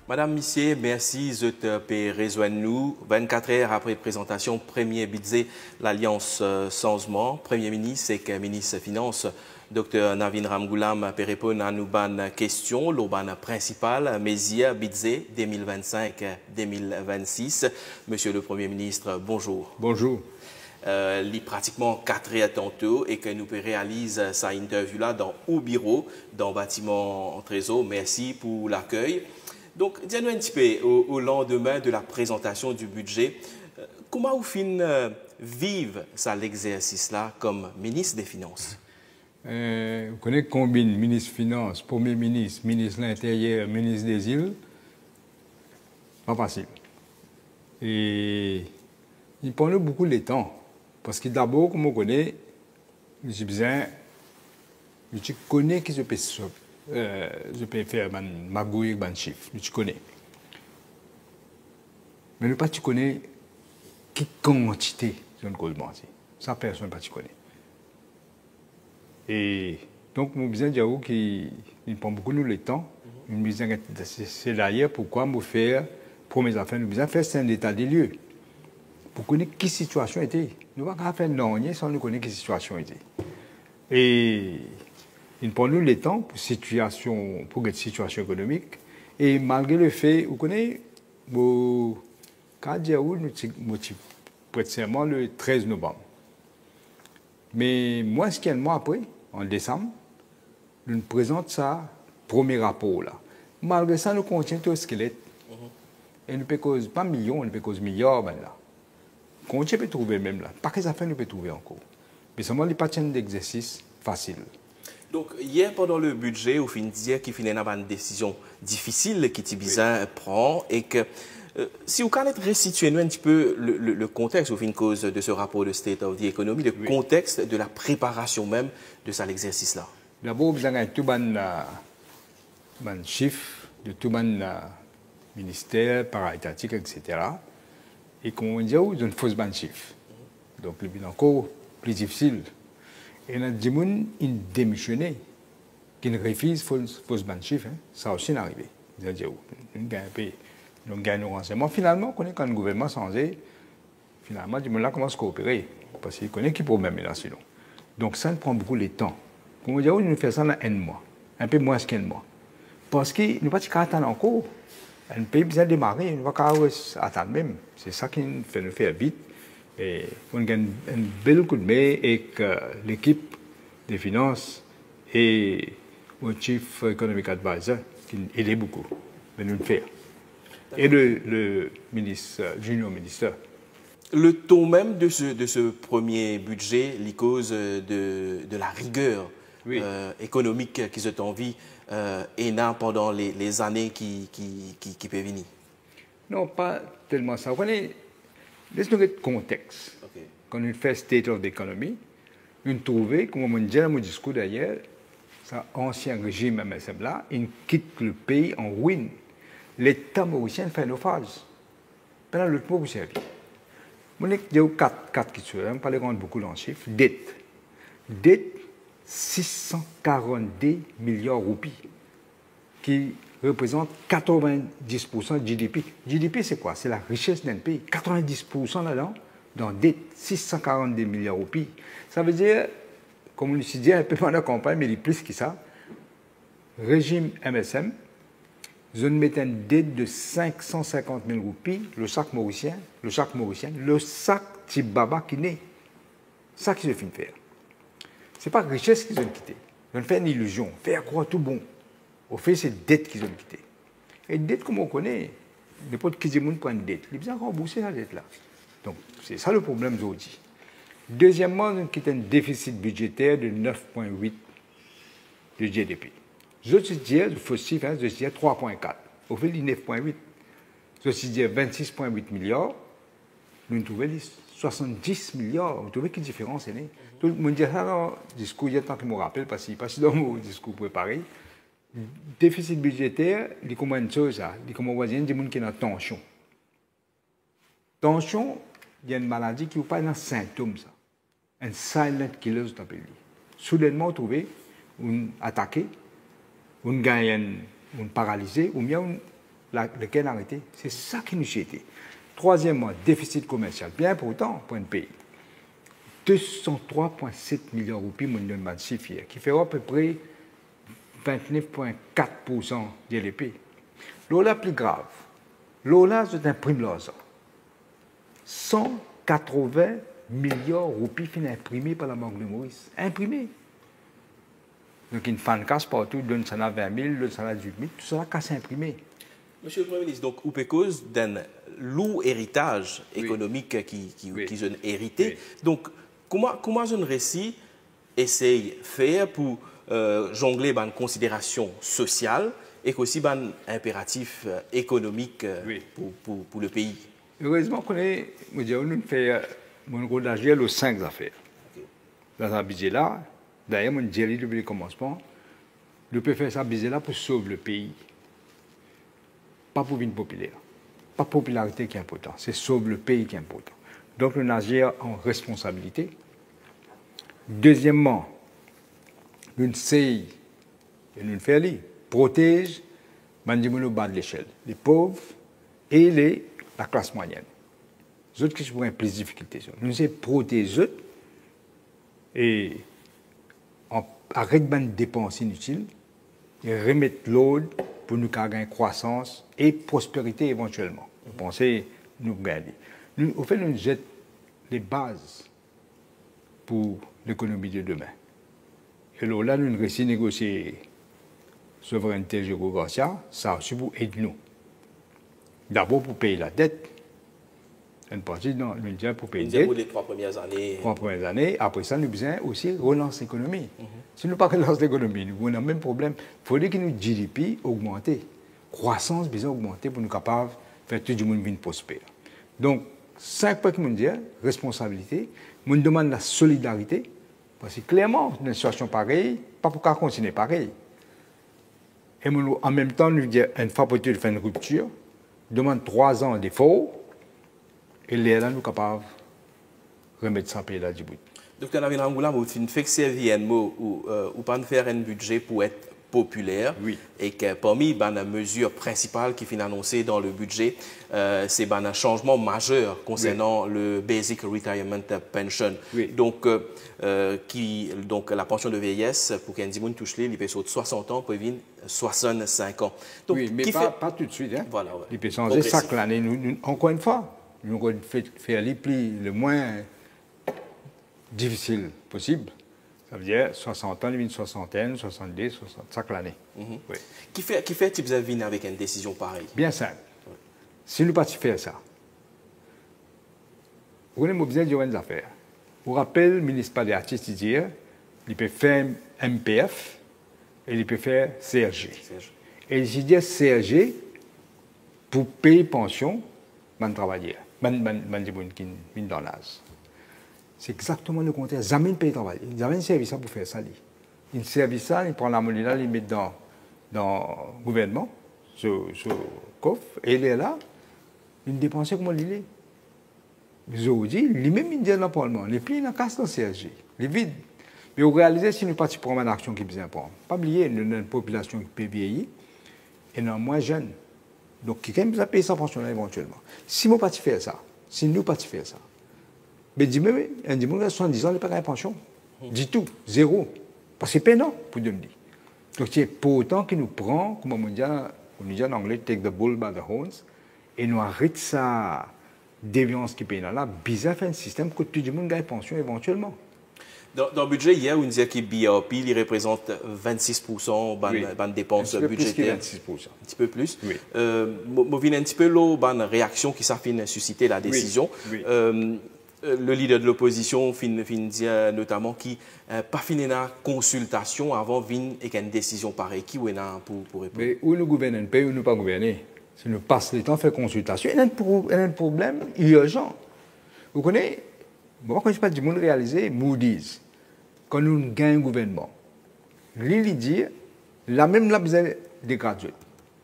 Madame Missier, merci de rejoindre nous. 24 heures après présentation, premier budget, l'Alliance Changement. Premier ministre et ministre des Finances, Dr Navin Ramgoolam, peut répondre à nos bonnes questions. Le principal, mesure budget 2025-2026. Monsieur le Premier ministre, bonjour. Bonjour. Il y a pratiquement 4 heures tantôt et que nous réalisons cette interview-là dans au bureau, dans le bâtiment Trésor. Merci pour l'accueil. Donc, dis-nous un petit peu, au lendemain de la présentation du budget, comment vous vivez l'exercice-là comme ministre des Finances? Vous connaissez combien ministre des Finances, Premier ministre, ministre de l'Intérieur, ministre des Îles? Pas facile. Et il prend beaucoup de temps. Parce que d'abord, comme on connaît, j'ai besoin, je connais qui je peux faire ma gouille, ma chiffre, je connais. Mais le pas tu connais qui quantité de cause mentir. Ça personne pas tu connais. Et donc mon besoin de dire qu'il prend beaucoup de temps. C'est d'ailleurs pourquoi nous faire pour mes affaires, nous besoin faire un état des lieux pour connaître qui situation était. Nous ne pouvons pas faire non sans nous connaître qui situation était. Et il prend nous le temps pour cette situation économique. Et malgré le fait, vous connaissez, quand nous prêtement le 13 novembre. Mais moins qu'un mois après, en décembre, nous présentons ça, premier rapport là. Malgré ça, nous continuons tout le squelette. Et nous ne cause pas millions, nous ne cause milliards ben là. Qu'on peut trouver même là. Pas que ça fait, nous peut trouver encore. Mais seulement les pas d'exercice facile. Donc, hier, pendant le budget, au fin de dire qu'il finit une décision difficile que Tibizan prend et que si vous pouvez restituer un petit peu le contexte au fin de cause de ce rapport de State of the Economy, le contexte de la préparation même de ça, l'exercice-là. D'abord, vous avez tout le chiffre de tout le ministère, para-étatique, etc. Et qu'on dit, vous avez une fausse chiffre. Donc, le bilan encore plus difficile. Et nous avons démissionné, qui ne refuse fausse chiffre. Ça aussi n'est arrivé. Nous avons gagné nos renseignements. Finalement, quand le gouvernement changé, finalement, les gens commencent à coopérer. Parce qu'ils connaissent qui problème là sinon. Donc ça prend beaucoup de temps. Comme on dit, nous faisons ça dans un mois. Un peu moins qu'un mois. Parce que nous ne pouvons pas attendre encore. Un pays besoin de démarrer, nous ne pouvons pas attendre même. C'est ça qui nous fait faire vite. Et on a un bel coup de main avec l'équipe des finances et le Chief Economic Advisor qui aidait beaucoup de nous le faire. Et le ministre, junior ministre. Le taux même de ce premier budget, les causes de la rigueur économique qui se envie pendant les années qui peuvent venir. Non, pas tellement ça. Vous connaissez, laisse-nous le contexte. Okay. Quand on fait State of the Economy, on trouve, comme on dit dans mon discours d'ailleurs, cet ancien régime MSM là, il quitte le pays en ruine. L'État mauricien fait naufrage. Pendant le temps, vous savez. Il y a quatre questions. On parle beaucoup en chiffres. Dette. Dette, 642 milliards de roupies, qui représente 90% de GDP. GDP, c'est quoi? C'est la richesse d'un pays. 90% là-dedans, dans dette, 642 milliards de roupies. Ça veut dire, comme on le dit un peu pendant la campagne, mais il est plus que ça. Régime MSM, je mets une dette de 550 000 roupies, le sac mauricien, le sac Tibaba qui naît. Ça qu'ils ont fait faire. Ce n'est pas la richesse qu'ils ont quitté. Ils ont fait une illusion, faire croire tout bon. Au fait, c'est dette qu'ils ont quitté. Et dette, comme on connaît, n'importe qui prend une dette. Ils ont besoin de rembourser la dette là. Donc, c'est ça le problème aujourd'hui. Deuxièmement, ils ont quitté un déficit budgétaire de 9,8 de GDP. Je te dis, il faut aussi faire 3,4. Au fait, il 9,8. Je te dis 26,8 milliards. Nous trouvons 70 milliards. Vous trouvez quelle différence est née? Tout le monde dit ça dans le discours, il y a tant que je me rappelle, parce que dans mon discours préparé, déficit budgétaire, il y a comment une chose, il y a comment voisin, il y a des gens qui ont tension. Tension, il y a une maladie qui n'est pas un symptôme, ça. Un silent killer, c'est appelé. Soudainement, vous trouvez, on attaqué, on gagne, on paralysé, ou bien lequel arrêter. C'est ça qui nous chétait. Troisièmement, déficit commercial, bien important pour un pays. 203,7 milliards de roupies, mon demande chiffre, qui fait à peu près 29,4% de GDP. L'OLA plus grave. L'OLA, c'est un prime l'argent. 180 milliards de roupies sont imprimés par la Banque de Maurice. Imprimés. Donc, une fan casse partout, donne ça à 20 000, donne ça à 18 000, tout ça casse imprimé. Monsieur le Premier ministre, donc, ou cause d'un lourd héritage économique qu'ils ont hérité. Oui. Donc, comment un récit essaye de faire pour jongler une considération sociale et aussi un impératif économique pour le pays? Heureusement qu'on est, nous fait mon rôle d'agir aux 5 affaires. Okay. Dans un budget-là, d'ailleurs, mon dit depuis le commencement, nous pouvons faire ça budget-là pour sauver le pays. Pas pour une populaire. Pas la popularité qui est importante, c'est sauver le pays qui est important. Donc, nous agir en responsabilité. Deuxièmement, nous essayons, et nous faisons, protège les gens au bas de l'échelle, les pauvres et la classe moyenne. Les autres qui sont en plus de difficultés. Nous essayons de protéger eux et arrêter les dépenses inutiles et remettre l'ordre pour nous gagner croissance et prospérité éventuellement. Vous pensez nous gagner. Au fait, nous jettons les bases pour l'économie de demain. Et là, nous réussissons à négocier souveraineté géographique, ça aussi pour aider nous. D'abord pour payer la dette. Une partie dans le média pour payer la dette. Les 3 premières années. 3 premières années. Après ça, nous avons besoin aussi relancer l'économie. Si nous ne relançons pas l'économie, nous avons le même problème. Il faudrait que notre GDP augmente. Croissance besoin augmenter pour nous capables de faire tout le monde venir prospère. Donc, 5 points que nous disons, responsabilité, nous demande la solidarité, parce que clairement, dans une situation pareille, pas pour continuer pareil. Et en même temps, nous disons, une fois pour faire une rupture, demande 3 ans d'efforts, et là, nous sommes capables de remettre ça pays là du bout. Docteur Navin Rangoula, vous faites que servir un mot ou pas faire un budget pour être populaire et que parmi les mesures principales qui sont annoncées dans le budget, c'est un changement majeur concernant le Basic Retirement Pension. Donc, la pension de vieillesse, pour qu'un Dimoun touche les peut sauter 60 ans, peut venir 65 ans. Donc, oui, mais pas tout de suite. Hein. Voilà, il peut changer chaque année. Encore une fois, nous allons faire le moins difficile possible. Ça veut dire 60 ans, une soixantaine, 70, 60, chaque année. Oui. Qui fait que vous avez avec une décision pareille? Bien simple. Si nous ne pas faire ça, vous avez besoin de des affaires. Vous rappelez, le ministre des Artistes dit, il peut faire MPF et il peut faire CRG. Et il dit CRG pour payer pension, man travailler, man qui sont dans l'âge. C'est exactement le contraire. Jamais ne paye travail. Jamais ne service pour faire ça. Il service ça, il prend la monnaie là, il met dans le gouvernement, sur le coffre, et il est là, il dépense comme il est. Mais aujourd'hui, lui-même, il dit dans le Parlement, les prix, il casse dans le CRG. Il est vide. Mais vous réalisez, si nous partons prendre une action qui est bien prendre. Pas oublier, nous avons une population qui peut vieillir, et nous sommes moins jeunes. Donc, quelqu'un peut payer sa pension là éventuellement. Si nous partons faire ça, si nous partons faire ça, mais dis-moi, un dimanche à 70 ans, il n'a pas de pension. Du tout, zéro. Parce que c'est pénant pour me dire. Donc c'est pour autant qu'il nous prend, comme on dit en anglais, take the bull by the horns, et nous arrête sa déviance qui paye là, bizarre faire un système que tout le monde gagne pension éventuellement. Dans le budget, hier, on disait que BRP, il représente 26% de dépenses budgétaires. Un petit peu plus. Oui. Je viens un petit peu la réaction qui s'est suscité la décision. Oui. Le leader de l'opposition dit notamment qu'il n'a pas fini la consultation avant de venir avec une décision pareille. Qui est là pour répondre? Mais où nous gouvernons un pays, où nous pas gouverner? Si nous passons le temps à faire consultation, il y a un problème urgent. Vous connaissez, moi quand je parle du monde réalisé, Moody's, quand nous gagnons un gouvernement, il dit, la même là besoin des gradués.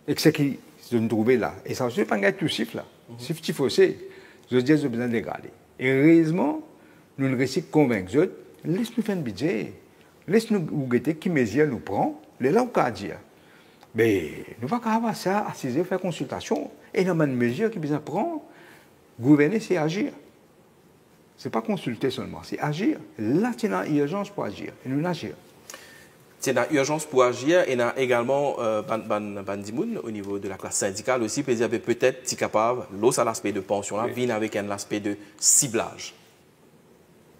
Et c'est ce qui se trouve là. Et ça ne veut pas gagner tout chiffre là. Si tu fais ça, je dis que j'ai besoin de dégrader. Et heureusement, nous ne réussissons pas convaincre, laisse-nous faire un budget, laisse-nous guetter qui mesure nous prend, les là, on peut dire. Mais nous ne pouvons pas avoir ça, assiser, faire consultation. Et dans une mesure qui besoin prendre, gouverner, c'est agir. Ce n'est pas consulter seulement, c'est agir. Là, c'est une urgence pour agir. Et nous agir. C'est une urgence pour agir et également bandimoun au niveau de la classe syndicale aussi, peut-être si capable, l'autre à l'aspect de pension là, vient avec un aspect de ciblage.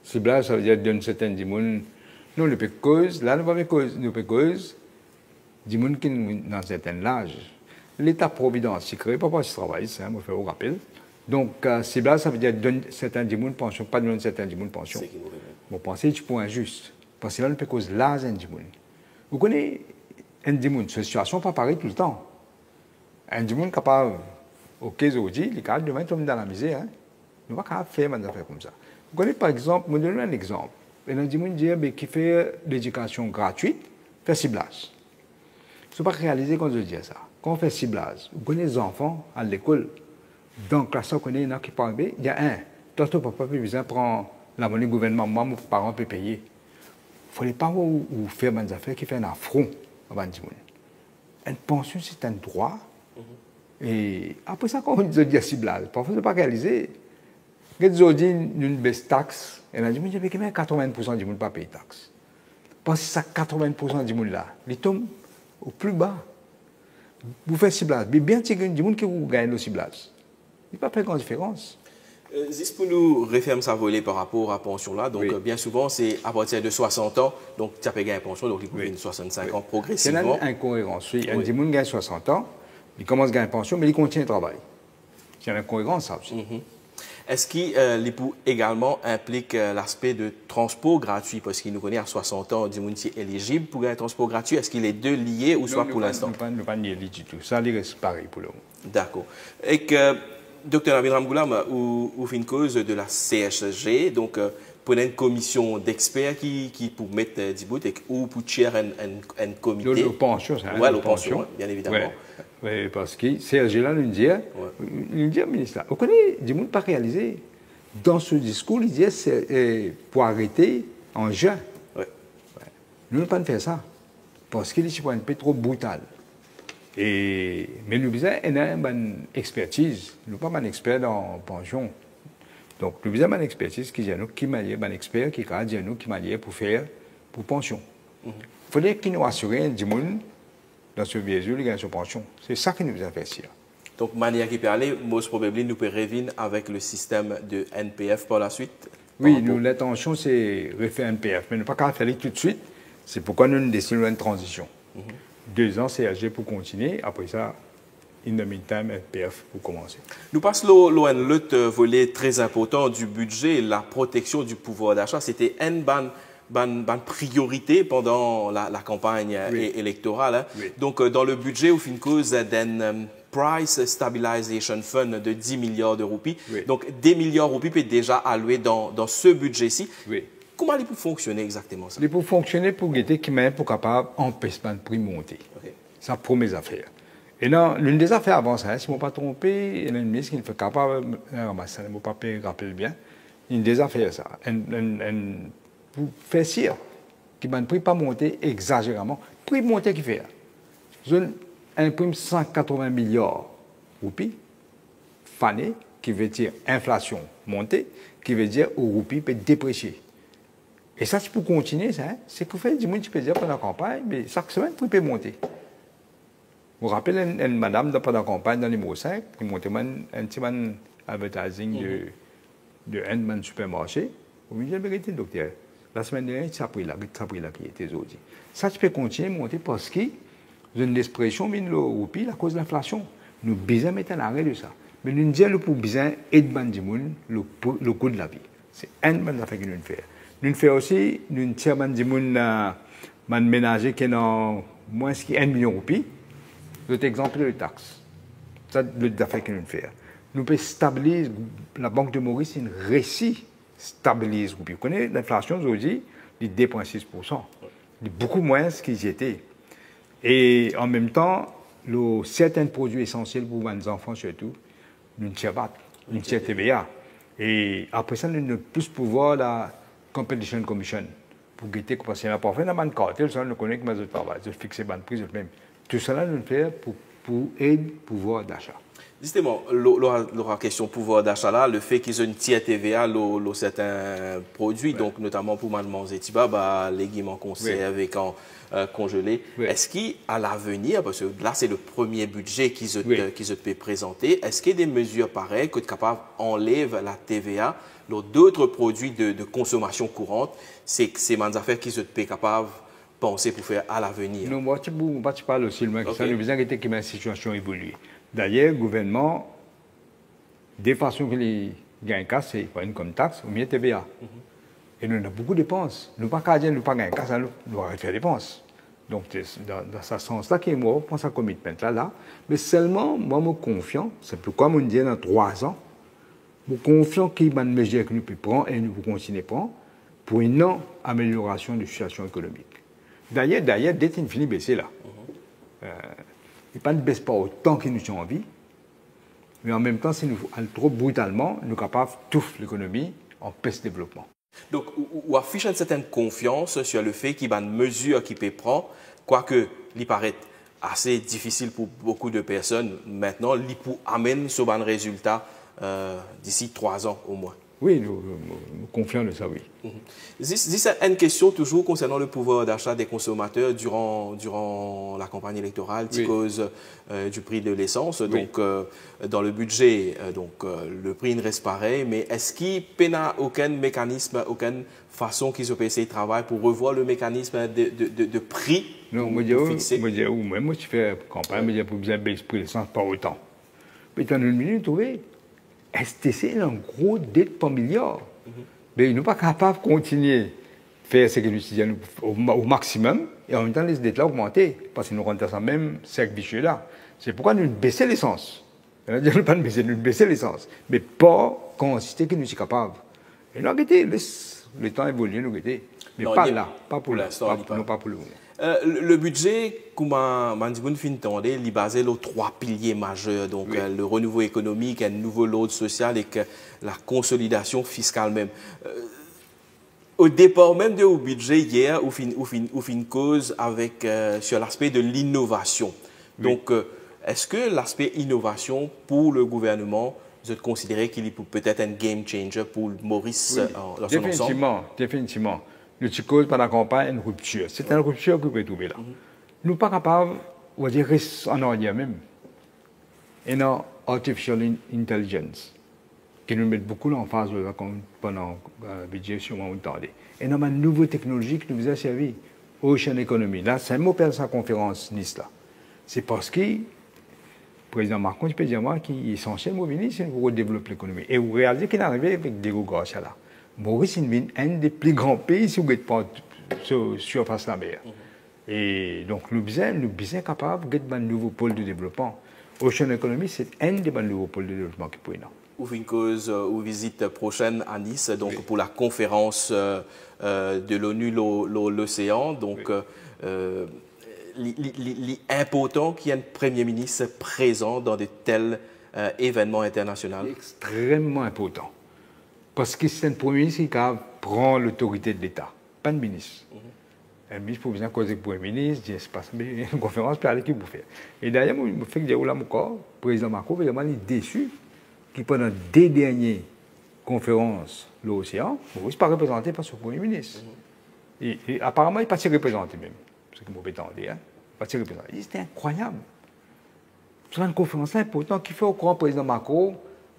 Ciblage, ça veut dire d'une certaine dimoun. Nous, nous pouvons cause, là, nous pouvons cause, dimoun qui dans un certain âge. L'État providence, c'est créé, pas parce qu'il travaille, ça, je fais au rappel. Donc, ciblage, ça veut dire d'une certaine dimoun pension, pas d'une certaine dimoun pension. Bon, pensez, tu peux injuste. Parce que là, nous pouvons cause l'âge d'un dimoun. Vous connaissez un dimoun, cette situation pas pareil tout le temps. Un dimoun capable, ok, aujourd'hui, les cadres demain tombent dans la misère. Hein. Nous ne pouvons pas faire des affaires comme ça. Vous connaissez par exemple, je vais donner un exemple. Un dimoun qui fait l'éducation gratuite, fait ciblage. Il ne faut pas réaliser quand je dis ça. Quand on fait ciblage, vous connaissez les enfants à l'école, dans la classe, vous connaissez un qui parle, il y a un. Toi, ton papa peut prendre la monnaie gouvernement, moi, mes parents peuvent payer. Il ne fallait pas ou faire des affaires qui font un affront à Dimoun. Une pension, c'est un droit. Et après ça, quand on dit ciblage, parfois, il ne faut pas réaliser. Quand on dit une baisse taxe, et on dit, mais 80% du monde ne pas payer taxe. Parce que ça, 80% du monde là, il tombe au plus bas. Vous faites ciblage. Mais bien sûr, du monde qui vous gagne le ciblage. Il n'y a pas de grande différence. Juste pour nous refermer sa volée par rapport à la pension là, donc bien souvent c'est à partir de 60 ans, donc tu as payé une pension, donc il faut gagner 65 ans progressivement. C'est une incohérence. Oui. Un des gens gagne 60 ans, il commence à gagner une pension, mais il continue de travailler. C'est une incohérence ça aussi. Est-ce qu'il peut également implique l'aspect de transport gratuit, parce qu'il nous connaît à 60 ans, du monde est éligible pour un transport gratuit, est-ce qu'il est deux liés ou soit pour l'instant? Non, pas lié du tout. Ça reste pareil pour le moment. D'accord. Et que Dr Nabil Ramgoulam, ou fait une cause de la CHG, donc pour une commission d'experts qui pour mettre du bout ou pour chair un comité. Le pension, c'est le pension, bien évidemment. Oui, parce que CHG là nous dit, ministre, vous connaissez, du monde pas réalisé. Dans ce discours, il dit c'est pour arrêter en juin. Nous ne pouvons pas faire ça. Parce qu'il est un peu trop brutal. Mais nous avons une expertise. Nous ne sommes pas un expert dans la pension. Donc, nous avons une expertise qui est un expert qui est nous qui est pour faire pour pension. Il faudrait qu'il nous assure du monde dans ce vieux il gagne sa pension. C'est ça qui nous a fait ici. Donc, manière qui peut aller, most probablement, nous pouvons revenir avec le système de NPF par la suite. Oui, l'intention, c'est refaire NPF. Mais nous ne pouvons pas faire tout de suite. C'est pourquoi nous décidons une transition. 2 ans CHG pour continuer. Après ça, in the meantime, NPF pour commencer. Nous passons l'autre volet très important du budget, la protection du pouvoir d'achat. C'était une bonne priorité pendant la campagne électorale. Hein. Oui. Donc, dans le budget, au fin de cause d'un Price Stabilization Fund de 10 milliards de roupies. Oui. Donc, 10 milliards de roupies peuvent déjà alloués dans ce budget-ci. Oui. Comment il peut fonctionner exactement ça? Il peut fonctionner pour guetter qui m'a pour capable empêcher le prix monter. Ça pour mes affaires. Et non, l'une des affaires avant ça, si je ne me pas trompé, il y a une ministre qui ne fait capable, ça ne me pas rappeler bien, une des affaires ça. Pour faire sûr que le prix pas monter exagérément. Prix monter qui fait. Je imprime 180 milliards de roupies, fané, qui veut dire inflation montée, qui veut dire au roupie peut déprécier. Et ça, c'est pour continuer, ça, hein? C'est que vous faites du monde qui peut dire pendant la campagne, mais chaque semaine, le prix peut monter. Vous vous rappelez une madame pendant la campagne dans le numéro 5, qui montait un petit advertising de un supermarché. Vous me dites, vérité, docteur, la semaine dernière, ça a pris là qui était aujourd'hui. Ça, tu peux continuer à monter parce que une expression, mais le roupie, à cause de l'inflation. Nous besoin mettre un arrêt de ça. Mais nous disons pour besoin aider le coût de la vie. C'est un bonne affaire que nous faisons. Nous faisons aussi, nous tirons des gens ménager qui ont moins de 1 million de roupies. L'autre exemple, c'est les taxes. C'est l'autre affaire que nous faisons. Nous pouvons stabiliser, la Banque de Maurice, une récit stabilise roupies. Vous connaissez l'inflation aujourd'hui, il est 2,6%. Il est beaucoup moins que ce qu'ils étaient. Et en même temps, certains produits essentiels pour les enfants surtout, nous tirons VAT, nous tirons TVA. Et après ça, nous avons plus pouvoir la Competition Commission pour guetter parce que la parfois dans le cartel, ça nous connaît que le travail, je fixe le prix même. Tout cela, nous le faisons pour aider le pouvoir d'achat. Justement, la question pouvoir d'achat là, le fait qu'ils ont une tiers TVA sur certains produits, donc notamment pour mademoiselle Tiba, bah, légumes en conserve et en congelé. Est-ce qu'à l'avenir, parce que là c'est le premier budget qu'ils ont présenté, est-ce qu'il y a des mesures pareilles que tu es capable d'enlever la TVA dans d'autres produits de consommation courante? C'est des affaires qu'ils sont capables de penser pour faire à l'avenir? Non, moi, tu parles aussi de moi, ça nous besoin que la situation évolue. D'ailleurs, le gouvernement, des façons que les gagnent casse, c'est une comme taxe ou bien TVA. Et nous avons beaucoup de dépenses. Nous ne pouvons pas dire nous pas gagner casse, nous devons faire des dépenses. Donc, dans ce sens-là, moi, je pense à commitment là. Mais seulement, moi, je suis confiant, c'est pourquoi je dis dans 3 ans, je suis confiant qu'il y a une mesure que nous pouvons prendre et nous pouvons continuer à prendre pour une amélioration de la situation économique. D'ailleurs, dès qu'il finit de baisser là. Il ne baisse pas autant que nous avons envie, mais en même temps, si nous allons trop brutalement, nous sommes capables de tout l'économie en peste développement. Donc, on affiche une certaine confiance sur le fait qu'il y a une mesure qui peut prendre, quoique il paraît assez difficile pour beaucoup de personnes maintenant, il peut amener ce bon résultat d'ici 3 ans au moins. Oui, nous sommes confiants de ça, oui. C'est une question toujours concernant le pouvoir d'achat des consommateurs durant la campagne électorale, à cause du prix de l'essence. Donc, dans le budget, le prix ne reste pareil. Mais est-ce qu'il n'y a aucun mécanisme, aucune façon qu'ils ont essayé de travailler pour revoir le mécanisme de prix? Non, moi, je fais campagne, je pour bien baisser le prix de l'essence pas autant. Mais dans une minute, oui. STC a un gros dette par milliard. Mais ils ne sont pas capables de continuer à faire ce que nous disons au maximum et en même temps les dettes là augmenter parce que nous rentrons dans ce même cercle vicieux là. C'est pourquoi nous baissons l'essence. Nous ne pas nous baisser l'essence, mais pas consister que nous sommes capables. Et nous avons été, le temps évolue, nous avons été. Mais non, pas là, pas pour l'instant. Pas pour le moment. Le budget, comme Mandiboun fin tendait, il est basé sur 3 piliers majeurs. Donc, le renouveau économique, un nouveau lot social et la consolidation fiscale même. Au départ même de au budget hier, ou fin cause avec, sur l'aspect de l'innovation. Donc, est-ce que l'aspect innovation pour le gouvernement, vous considérez qu'il est peut-être un game changer pour Maurice dans son ensemble? Définitivement. Le cause pendant la campagne une rupture. C'est une rupture que vous pouvez trouver là. Nous ne sommes pas capables, on va dire, en arrière même. Et non, artificial intelligence, qui nous met beaucoup en phase pendant le budget sur le temps. Et non, une nouvelle technologie qui nous a servi. Ocean Economy. Là, c'est un mot pour sa conférence Nice là. C'est parce que le président Macron, je peux dire moi, qui est essentiel, mon ministre, pour développer l'économie. Et vous réalisez qu'il est arrivé avec des gros gars là. Maurice est un des plus grands pays sur la surface de la mer. Et donc, nous sommes capables de faire un nouveau pôle de développement. Ocean Economy, c'est un des nouveaux pôles de développement qui peut y avoir. Ou une cause ou visite prochaine à Nice, donc pour la conférence de l'ONU, l'océan. Donc, l'important qu'il y ait un Premier ministre présent dans de tels événements internationaux. Extrêmement important. Parce que c'est un Premier ministre qui prend l'autorité de l'État, pas un ministre. Un ministre pour bien causer avec le Premier ministre, dire, c'est pas une conférence, puis aller qui vous faire. Et d'ailleurs, je me fais que dire, là, mon corps, le président Macron, vraiment, il est déçu qu'il, pendant 2 dernières conférences, l'océan, il n'est pas représenté par son Premier ministre. Et apparemment, il n'est pas si représenté même. C'est ce que je m'attendais, hein. Pas si représenté. C'était incroyable. C'est une conférence importante qui fait au courant le président Macron,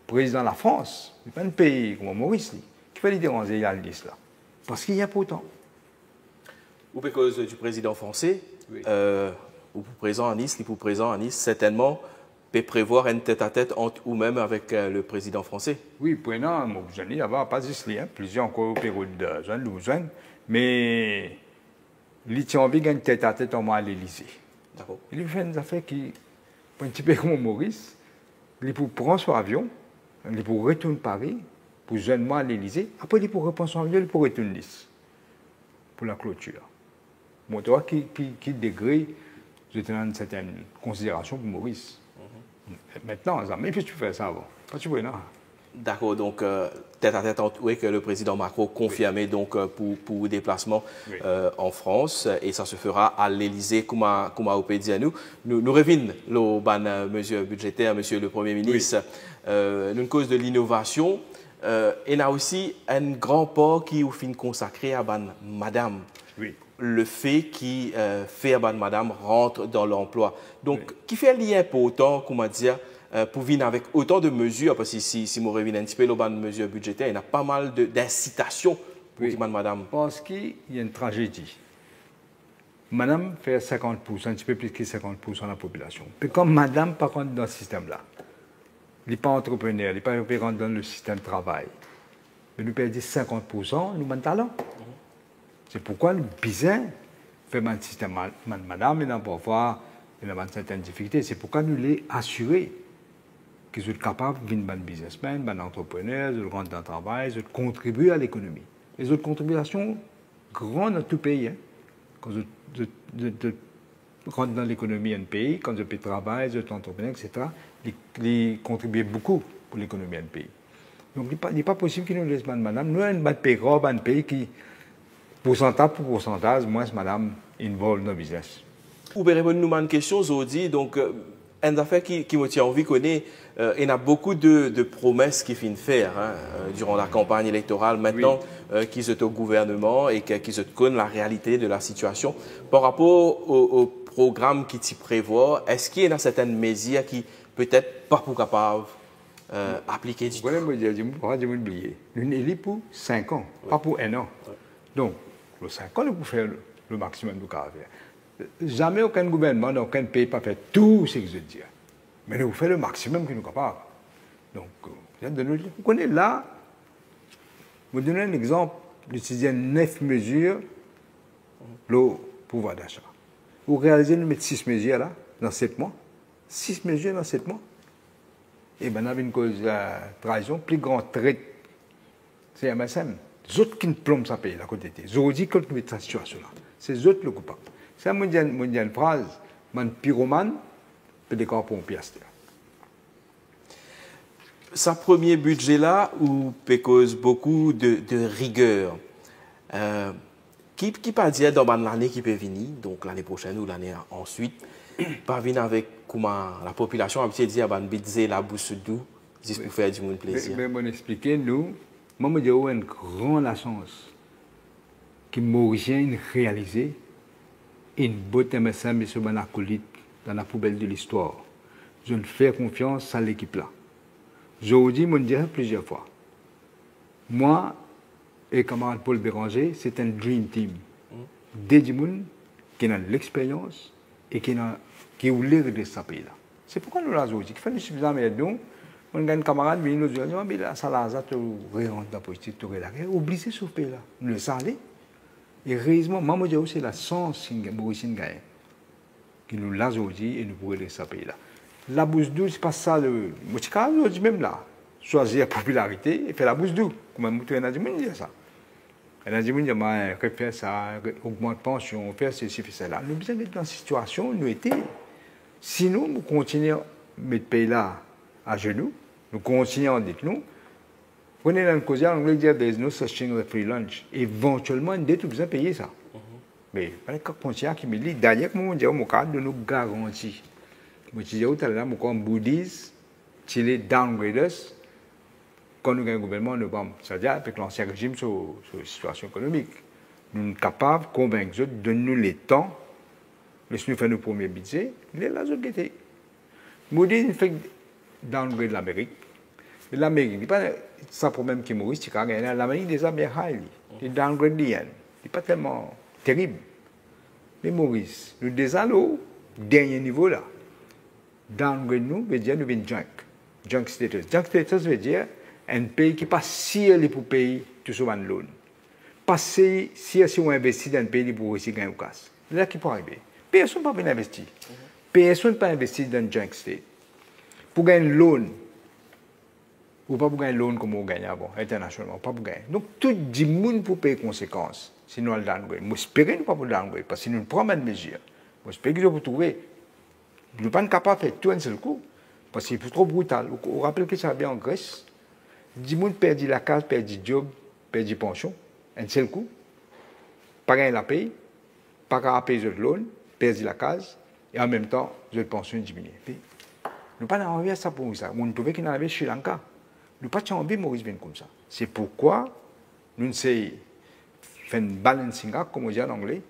président de la France, ce n'est pas un pays comme Maurice, qui fait les déranger à l'Église là. Parce qu'il y a pourtant. Ou à cause du président français, ou présent à Nice, certainement, peut prévoir un tête-à-tête entre ou même avec le président français. Oui, prenant, je n'ai pas juste lui, plusieurs encore au Pérou de Lausanne, mais il a envie d'un tête-à-tête en moi à l'Élysée. D'accord. Il fait une affaire qui, un petit peu comme Maurice, il peut prendre son avion, il peut retourner à Paris, pour jeune mois à l'Élysée, après il peut reprendre son avion, il peut retourner à Nice, pour la clôture. Bon, tu vois, qui degré, je te donne une certaine considération pour Maurice. Maintenant, mais puis tu fais ça avant. Quand tu vois, non. D'accord, donc tête à tête oui, que le président Macron confirmé donc pour déplacement en France et ça se fera à l'Élysée comme au pays nous revenons aux bonnes mesures budgétaires, monsieur le Premier ministre, une cause de l'innovation et a aussi un grand port qui est au fin consacré à madame. Oui. Le fait qui fait à madame rentre dans l'emploi. Donc, qui fait lien pour autant, comment dire, pour venir avec autant de mesures, parce que si je reviens un petit peu aux mesures budgétaires, il y a pas mal d'incitations pour madame. Parce qu'il y a une tragédie. Madame fait 50%, un petit peu plus que 50% de la population. Puis comme madame par contre dans ce système-là, il n'est pas entrepreneur, il n'est pas rentre dans le système de travail. Mais nous perdons 50%, nous avons talent. C'est pourquoi nous besoin faire un système madame, et parfois, il y a certaines difficultés. C'est pourquoi nous les assurer qu'ils sont capables de devenir des businessmen, des entrepreneurs, de rentrer dans le travail, de contribuer à l'économie. Les autres contributions grandes dans tout pays. Hein. Quand de rentrer dans l'économie d'un pays, quand je peux travailler, je suis entrepreneur, etc., ils contribuent beaucoup pour l'économie d'un pays. Donc, il n'est pas possible qu'ils nous laissent madame. Nous, avons un pays gros, un pays qui, pourcentage pour pourcentage, moins madame, involve dans le business. Vous pouvez répondre à une question, Zodi. Donc, une affaire qui me tient envie connaît, il y a beaucoup de promesses qui finissent faire durant la campagne électorale. Maintenant, qui sont au gouvernement et qui se connaissent la réalité de la situation. Par rapport au programme qui t'y prévoit, est-ce qu'il y a certaines mesures qui peut-être pas pour capable appliquer du tout? Vous voulez me dire, je vais oublier. Nous sommes élus pour 5 ans, pas pour 1 an. Donc, pour 5 ans, nous pouvons faire le maximum de cas. Jamais aucun gouvernement, dans aucun pays, pas fait tout ce que je dis. Mais nous faisons le maximum que nous sommes capables. Donc, vous connaissez là, je vous donne un exemple, d'utiliser 9 mesures, le pouvoir d'achat. Vous réalisez, nous mettons 6 mesures là, dans 7 mois. 6 mesures dans 7 mois. Et bien, on a une cause de trahison, plus grande traite, c'est MSM. Les autres qui ne plombent ça pays, à côté de eux. Ils dit que nous mettons cette situation-là. C'est eux le coupable. C'est une phrase, un pyromane, peut décor pour un piastre. Sa premier budget-là, où peut cause beaucoup de rigueur, qui peut dire dans l'année qui peut venir, donc l'année prochaine ou l'année ensuite, pas venir avec comment la population a dit à budget la bouche d'où, juste pour faire du monde plaisir. Mais bon, expliquer nous, moi je dis une grande chance que Mauricien réalisé une beauté MSM sur mon acolyte dans la poubelle de l'histoire. Je ne fais confiance à l'équipe là. Je vous dis, je dirais plusieurs fois. Moi et camarade Paul Béranger, c'est un dream team. Des gens qui ont l'expérience et qui voulaient régler ce pays-là. C'est pourquoi nous l'avons dit. Il faut suffisamment de nous. On a un camarade qui nous dit, mais là, ça l'a tu rentres dans la politique, tu la guerre. Oubliez ce pays-là. Nous le savons. Et réellement, moi, je dis c'est la sens mauricienne qui nous l'a dit et nous pourrons régler ce pays-là. La bouche douce, c'est pas ça le. Moi, je dis même là. Choisir la popularité et faire la bouche douce. Comment on a dit, ça. On a dit, faire ça, augmenter la pension, faire ceci, faire cela. Nous sommes dans une situation, nous étions. Sinon, nous continuons à mettre le pays-là à genoux, nous continuons à dire nous. Prenez dans le cause, on veut dire, there's no such thing as a free lunch. Éventuellement, nous devons besoin payer ça. Mais, il y a quelqu'un qui me dit, d'ailleurs, mon Dieu, mon cadre de nous garantit. Moi, je dis, tout à l'heure, mon bouddhiste, les downgraders, quand nous avons un gouvernement, nous avons, c'est-à-dire avec l'ancien régime sur la situation économique, nous sommes capables de convaincre eux de donner le temps, laissez-nous faire nos premiers budgets, les là, je guetté. Moody, il fait downgrade l'Amérique. L'Amérique, il pas ça problème qui est Maurice, c'est quand l'Amérique déjà bien high, il downgrade l'IN. Il n'est pas tellement terrible. Mais Maurice, nous déjà au dernier niveau là. Downgrade nous veut dire nous venons junk status. Junk status veut dire un pays qui n'est pas si élevé pour payer tout ce loan. Pas si on investit dans un pays pour réussir gagner au casse. Là qui peut arriver. Personne ne peut pas investir. Personne ne peut pas investir dans un junk state. Pour gagner un loan, ou pas pour gagner un loan comme on gagne avant, internationalement, pas pour gagner. Donc tout le monde pour payer les conséquences, sinon le downgrade. Moi, j'espère que nous ne pas pour downgrade, parce que nous prenons une mesure. Moi, j'espère que nous trouver. Nous ne sommes pas capables de faire tout un seul coup, parce que c'est trop brutal. On rappelle que ça vient en Grèce. 10 gens perdent la case, perdent le job, perdent la pension, un seul coup. Pas gagner la paye, pas qu'à payer le loan, perdent la case, et en même temps, la pension diminue. Nous pas envie à ça pour ça. On trouvait qu'il y avait Sri Lanka. Nous pas envie Maurice vienne comme ça. C'est pourquoi nous essayons de faire un balancing act, comme on dit en anglais,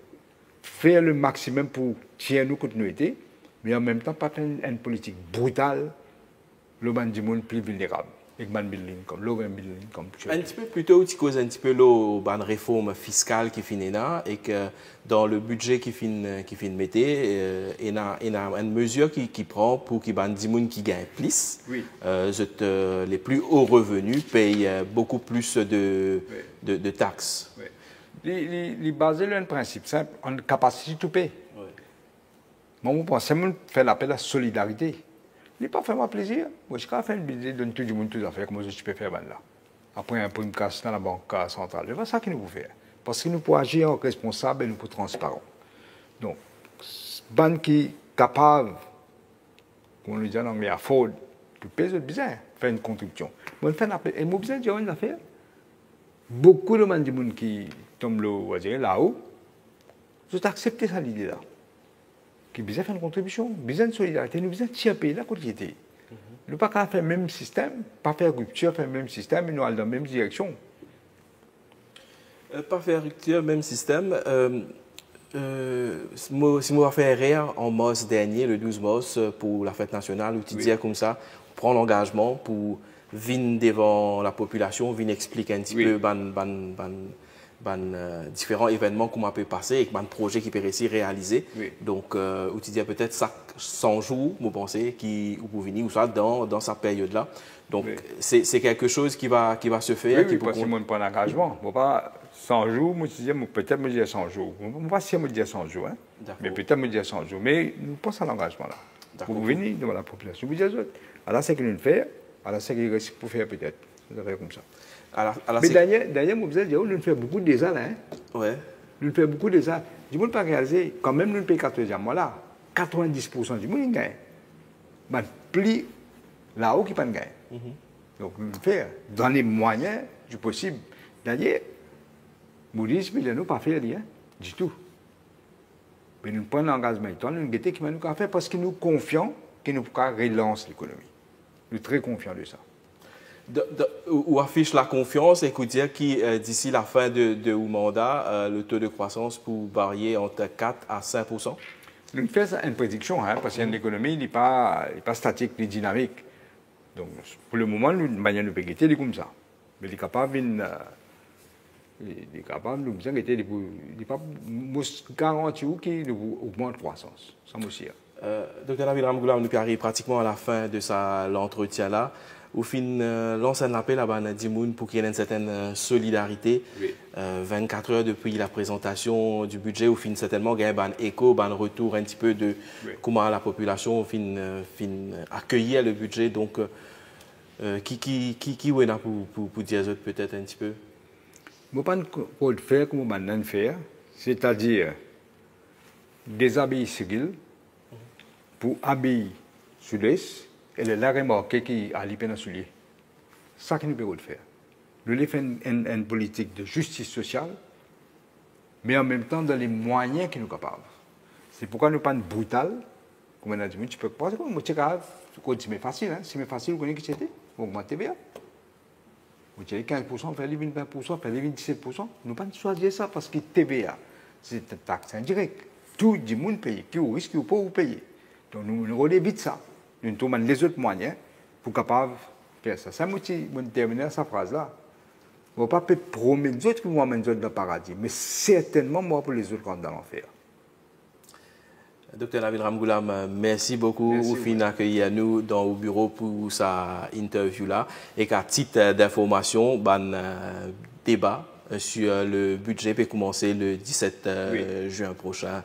faire le maximum pour tirer nos continuités, mais en même temps pas faire une politique brutale, le monde plus vulnérable. Et building comme un petit peu plus tôt, tu causes un petit peu la réforme fiscale qui finit là et que dans le budget qui finit mettre, il y a une mesure qui prend pour qu'il y ait des gens qui gagnent plus. Oui. Les plus hauts revenus payent beaucoup plus de taxes. Oui. Il basé sur un principe simple, on a capacité de payer. Oui. Moi, je pense que faire l'appel à la solidarité. Il n'est pas fait moi plaisir. Moi, je peux faire une budget de tout le monde, toutes les affaires, comment je peux faire là. Après, pour une casse dans la banque centrale. C'est pas ça qu'il nous faut faire. Parce que nous pouvons agir en responsable et nous pouvons transparent. Donc, ban qui est capable, comme on le dit en anglais, afford, de payer le besoin, faire une contribution. Moi, je fais un appel. Et moi, besoin de dire une affaire. Beaucoup de gens qui tombent là-haut, je accepté ça l'idée-là. Qui a besoin de faire une contribution, besoin de solidarité, nous besoin de tirer pays là côté était. Nous pas qu'à faire le même système, pas faire rupture, faire le même système, mais nous allons dans la même direction. Pas faire rupture, même système. Si moi faire rien en mars dernier, le 12 mars, pour la fête nationale, où tu disais comme ça, prendre l'engagement pour venir devant la population, venir expliquer un petit peu différents événements qu'on peut passer et un projet qui peut réussir à réaliser. Oui. Donc, où tu dis peut-être 100 jours, vous pensez, qui vous venir ou ça dans cette période-là. Donc, c'est quelque chose qui va se faire. Oui, parce que moi, je prends l'engagement. Pas 100 jours, moi, je disais, peut-être me dire 100 jours. Je ne sais pas si me dire 100 jours, hein, mais peut-être me dire 100 jours. Mais nous pensons à l'engagement là. Pour venir devant la population. Vous dites, alors c'est que nous le faisons, alors c'est qu'il reste pour faire peut-être. Vous avez comme ça. Mais d'ailleurs, vous avez dit, nous faisons beaucoup de désastres. Hein? Ouais. Nous faisons beaucoup de désastres. Du monde pas réalisé, quand même, nous payons 14 mois là. 90% du monde gagne. Mais plus là-haut qui pas gagne. Donc, nous faisons dans les moyens du possible. D'ailleurs, Maurice, il ne pas faire rien du tout. Mais nous prenons l'engagement, nous guettons qui nous faire parce que nous confions que nous pouvons relancer l'économie. Nous sommes très confiants de ça. Ou affiche la confiance et dire que d'ici la fin de mandat, le taux de croissance peut varier entre 4 à 5%. Nous faisons une prédiction, hein, parce que l'économie n'est pas statique ni dynamique. Donc, pour le moment, nous ne pouvons pas comme ça. Mais il est capable de nous garantir qu'il augmente la croissance. Ça aussi. Docteur Nabil Ramgoulam, nous arrivons pratiquement à la fin de l'entretien là. Au fin, lance un appel à Banadimoun pour qu'il y ait une certaine solidarité. Oui. 24 heures depuis la présentation du budget, au fin, certainement, il y a un écho, un retour un petit peu de comment la population au fin accueillir le budget. Donc, qui est là pour dire peut-être un petit peu? Je ne sais pas quoi faire comme on va faire, c'est-à-dire déshabiller civil pour habiller sud-est. Et là, remarqué qu'il y a les peines souliers. C'est ça que nous pouvons faire. Nous devons faire une politique de justice sociale, mais en même temps dans les moyens que nous sommes capables. C'est pourquoi nous ne sommes pas brutal. Comme on a dit, tu peux pas. C'est facile. Hein? C'est facile, vous connaissez qui c'était? Vous augmentez bien. Vous tirez 15%, faire les 20%, faire les 27%. Nous ne pouvons pas choisir ça parce que TVA, c'est une taxe indirecte. Tout le monde paye. Qui au risque, qui au pas, vous payez. Donc nous relevons vite ça. Nous trouvons les autres moyens pour capables de faire ça. Ça me terminer cette phrase-là. On ne va pas promettre les autres qui vont amener dans le paradis, mais certainement moi pour les autres qui vont dans l'enfer. Docteur Nabil Ramgoulam, merci beaucoup au fin d'accueillir nous dans le bureau pour sa interview-là. Et qu'à titre d'information, débat sur le budget peut commencer le 17 juin prochain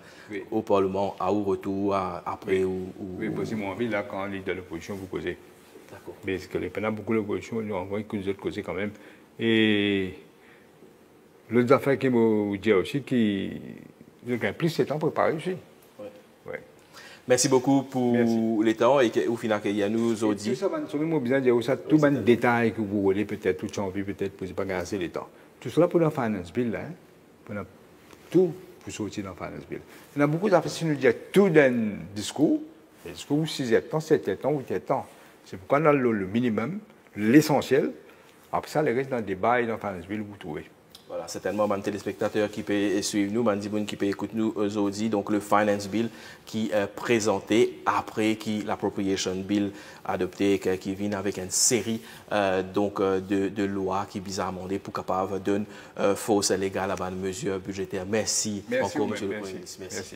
au Parlement, à ou retour, après Oui, parce que moi, envie, là, quand on est dans l'opposition, vous causez. D'accord. Mais parce que les pendant beaucoup d'opposition, nous envoyons que nous autres causer quand même. Et l'autre affaire qui me dit aussi, qui gagne plus de temps pour préparer aussi. Ouais. Merci beaucoup pour le temps et au final, il y a nous aujourd'hui. Tout ça, moi, besoin de dire ça, tout le détail que vous voulez, peut-être, tout change, peut-être, pour ne pas gagner le temps. Tout cela pour le finance bill, hein, pour tout pour sortir dans le finance bill. Il y a beaucoup d'affaires qui nous disent tout dans le discours, 6 ans, 7 ans, 8 ans. C'est pourquoi on a le minimum, l'essentiel. Après ça, le reste dans le débat et dans le finance bill, vous trouvez. Voilà, certainement, les téléspectateurs qui peuvent suivre nous, les gens qui peuvent écouter nous aujourd'hui, donc le Finance Bill qui est présenté après l'Appropriation Bill adopté, qui vient avec une série de lois qui visent à amender pour capable de donner force légale à une mesure budgétaire. Merci encore, Monsieur le Premier ministre. Merci.